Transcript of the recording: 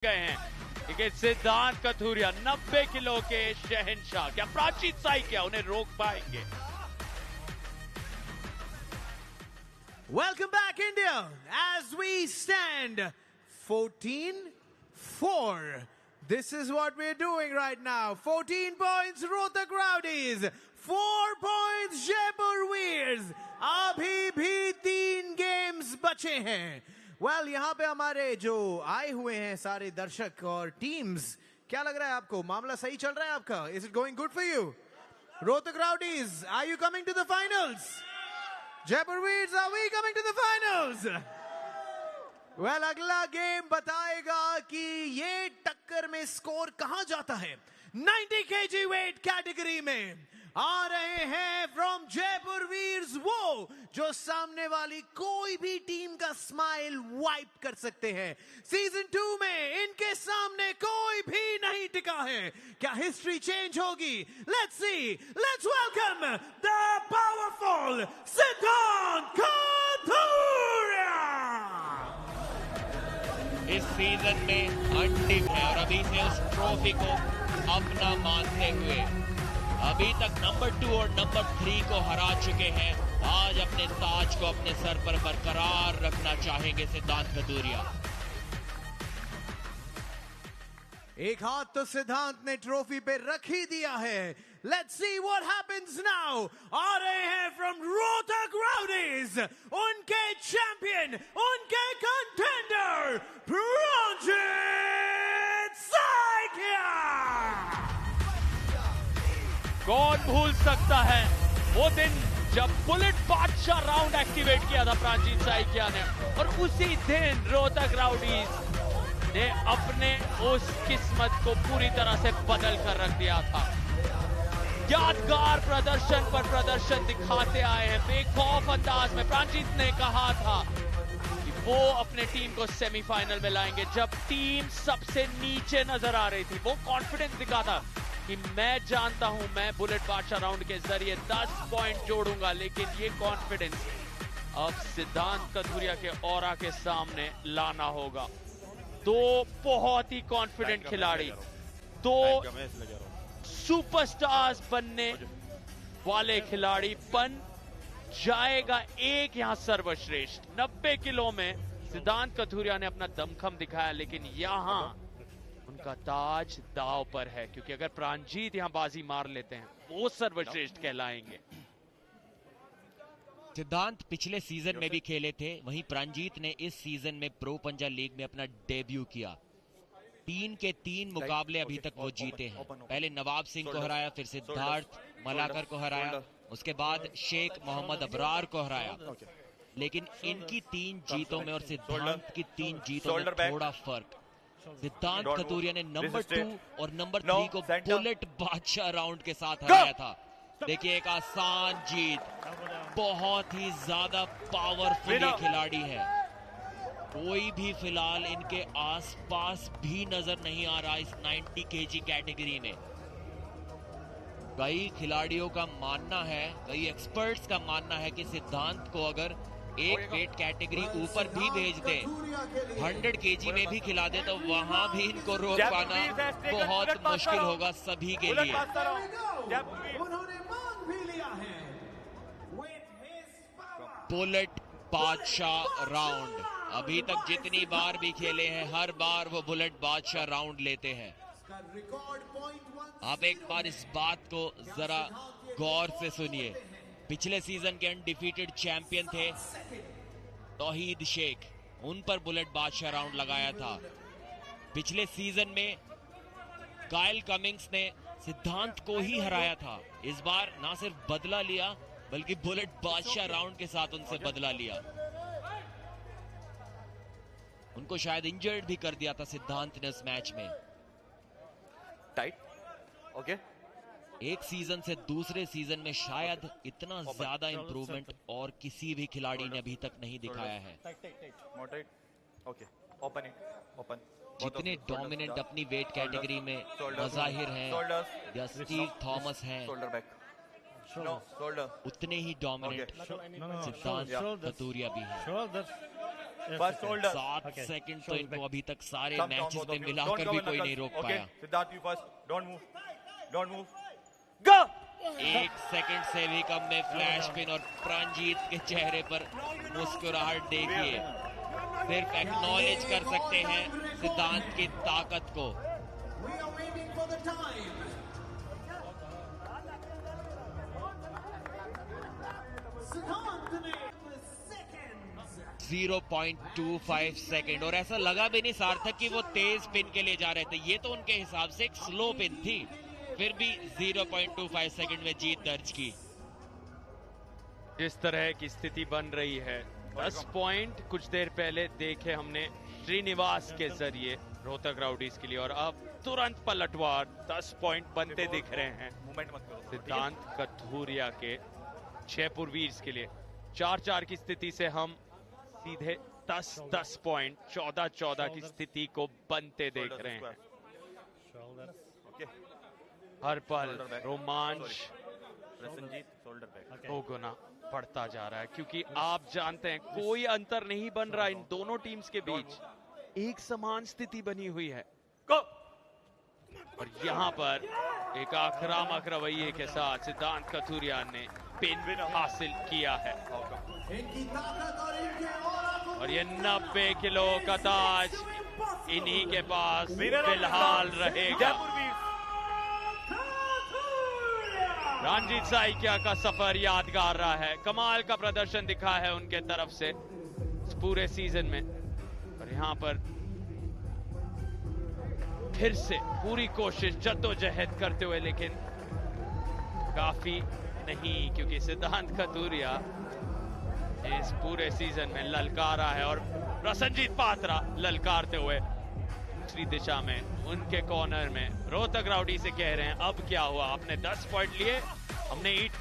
गए हैं। देखिए सिद्धांत कथूरिया 90 किलो के शहंशाह, क्या प्राचीन साई क्या उन्हें रोक पाएंगे? Welcome back, India, as we stand 14-4. This is what we're doing right now. 14 points Rohtak Rowdies, 4 points Jaipur Veers. अभी भी 3 गेम्स बचे हैं. Well, यहाँ पे हमारे जो आए हुए हैं सारे दर्शक और टीम्स, क्या लग रहा है आपको? मामला सही चल रहा है आपका? Is it going good for you? Rohtak Rowdies, are you coming to the finals? Jaipur Veers, are we coming to the finals? Well, अगला गेम बताएगा कि ये टक्कर में स्कोर कहां जाता है. 90 kg वेट कैटेगरी में आ रहे हैं फ्रॉम जयपुर वीर्स वो जो सामने वाली कोई भी टीम का स्माइल वाइप कर सकते हैं. सीजन 2 में इनके सामने कोई भी नहीं टिका है. क्या हिस्ट्री चेंज होगी? Let's see. Let's welcome the powerful सिद्धांत कथूरिया. इस सीजन में अंतिम है और अभी से उस ट्रॉफी को अपना मानते हुए अभी तक नंबर 2 और नंबर 3 को हरा चुके हैं. आज अपने ताज को अपने सर पर बरकरार रखना चाहेंगे सिद्धांत कथूरिया. एक हाथ तो सिद्धांत ने ट्रॉफी पे रख ही दिया है. Let's see what happens now. आ रहे हैं फ्रॉम रोहतक राउडीज उनके चैंपियन, उनके कंटेंडर प्रांजित साइकिया. कौन भूल सकता है वो दिन जब बुलेट बादशाह राउंड एक्टिवेट किया था प्राचीन साइकिया ने, और उसी दिन रोहतक राउडीज ने अपने उस किस्मत को पूरी तरह से बदल कर रख दिया था. यादगार प्रदर्शन पर प्रदर्शन दिखाते आए हैं. बेखौफ अंदाज में प्रांजित ने कहा था कि वो अपने टीम को सेमीफाइनल में लाएंगे. जब टीम सबसे नीचे नजर आ रही थी, वो कॉन्फिडेंस दिखा था कि मैं जानता हूं मैं बुलेट बादशाह राउंड के जरिए 10 पॉइंट जोड़ूंगा. लेकिन ये कॉन्फिडेंस अब सिद्धांत कथूरिया के ऑरा के सामने लाना होगा. दो बहुत ही कॉन्फिडेंट खिलाड़ी, दो सुपरस्टार्स बनने वाले खिलाड़ी. बन जाएगा एक यहां सर्वश्रेष्ठ. 90 किलो में सिद्धांत कथूरिया ने अपना दमखम दिखाया, लेकिन यहां उनका ताज दाव पर है, क्योंकि अगर प्रांजीत यहां बाजी मार लेते हैं वो सर्वश्रेष्ठ कहलाएंगे. सिद्धांत पिछले सीजन में भी खेले थे, वहीं प्रांजीत ने इस सीजन में प्रो पंजा लीग में अपना डेब्यू किया. 3 के 3 मुकाबले अभी तक वो जीते हैं. पहले नवाब सिंह को हराया, फिर सिद्धार्थ मलाकर को हराया, उसके बाद शेख मोहम्मद अबरार को हराया. लेकिन इनकी 3 जीतों में और सिद्धांत की 3 जीतों में थोड़ा फर्क. सिद्धांत कथूरिया ने नंबर 2 और नंबर 3 को बुलेट बादशाह राउंड के साथ हराया था. देखिए एक आसान जीत. बहुत ही ज्यादा पावरफुल खिलाड़ी है. कोई भी फिलहाल इनके आसपास भी नजर नहीं आ रहा इस 90 kg कैटेगरी में. कई खिलाड़ियों का मानना है, कई एक्सपर्ट्स का मानना है कि सिद्धांत को अगर एक वेट कैटेगरी ऊपर भी भेज दे, 100 kg में भी खिला दे, तो वहां भी इनको रोक पाना बहुत मुश्किल होगा सभी के लिए. बुलेट बादशाह राउंड अभी तक जितनी बार भी खेले हैं, हर बार वो बुलेट बादशाह राउंड लेते हैं. आप एक बार इस बात को जरा गौर से सुनिए. पिछले सीजन के अनडिफीटेड चैंपियन थे तौहीद शेख, उन पर बुलेट बादशाह राउंड लगाया था. पिछले सीजन में कायल कमिंग्स ने सिद्धांत को ही हराया था. इस बार ना सिर्फ बदला लिया बल्कि बुलेट बादशाह राउंड के साथ उनसे बदला लिया. उनको शायद इंजर्ड भी कर दिया था सिद्धांत ने उस मैच में. Tight okay. एक सीजन से दूसरे सीजन में शायद इतना ज्यादा इंप्रूवमेंट और किसी भी खिलाड़ी ने अभी तक नहीं दिखाया है. जितने डोमिनेंट अपनी वेट कैटेगरी में मज़ाहिर हैं या स्टीव थॉमस हैं, उतने ही डोमिनेंट सिद्धांत कथूरिया भी हैं. First shoulder. 7 सेकंड तो इनको अभी तक सारे मैचेस में मिलाकर भी कोई नहीं रोक पाया। Siddharth you first, don't move, go. 1 second से भी कम में फ्लैश पिन और प्रांजीत के चेहरे पर मुस्कुराहट देखिए। सिर्फ एक्नॉलेज कर सकते हैं सिद्धांत की ताकत को। We are waiting for the time. Siddhant ne seconds. 0.25 second और ऐसा लगा भी नहीं सार्थक कि वो तेज पिन के लिए जा रहे थे। ये तो उनके हिसाब से एक स्लो पिन थी, फिर भी 0.25 सेकंड में जीत दर्ज की। जिस तरह की स्थिति बन रही है, 10 पॉइंट कुछ देर पहले देखे हमने श्रीनिवास के जरिए रोहतक राउडीज के लिए, और अब तुरंत पलटवार 10 पॉइंट बनते दिख रहे हैं मूवमेंट मत करो सिद्धांत कथूरिया के जयपुर वीर्स के लिए। 4-4 की स्थिति से हम सीधे 10-10 पॉइंट 14-14 की स्थिति को बनते देख रहे हैं। ओके, हर पल रोमांच रसनजीत शोल्डर बैक। दो गुना बढ़ता जा रहा है, क्योंकि आप जानते हैं कोई अंतर नहीं बन रहा इन दोनों टीम्स के बीच, एक समान स्थिति बनी हुई है। गो। और यहाँ पर एक आक्रामक रवैये के साथ सिद्धांत कथूरिया ने पिन हासिल किया है इनकी ताकत और इनके ऑरा को और ये 90 किलो का ताज इन्हीं के पास फिलहाल रहेगा। जयपुर वीर। रणजीत साइकिया का सफर यादगार रहा है, कमाल का प्रदर्शन दिखा है उनके तरफ से इस पूरे सीजन में। और यहाँ पर फिर से पूरी कोशिश जद्दोजहद करते हुए, लेकिन काफी नहीं, क्योंकि सिद्धांत कथूरिया इस पूरे सीजन में ललकारा है और रसनजीत पात्रा ललकारते हुए दूसरी दिशा में उनके कॉर्नर में रोहतक राउडी से कह रहे हैं अब क्या हुआ, आपने 10 पॉइंट लिए, हमने ईट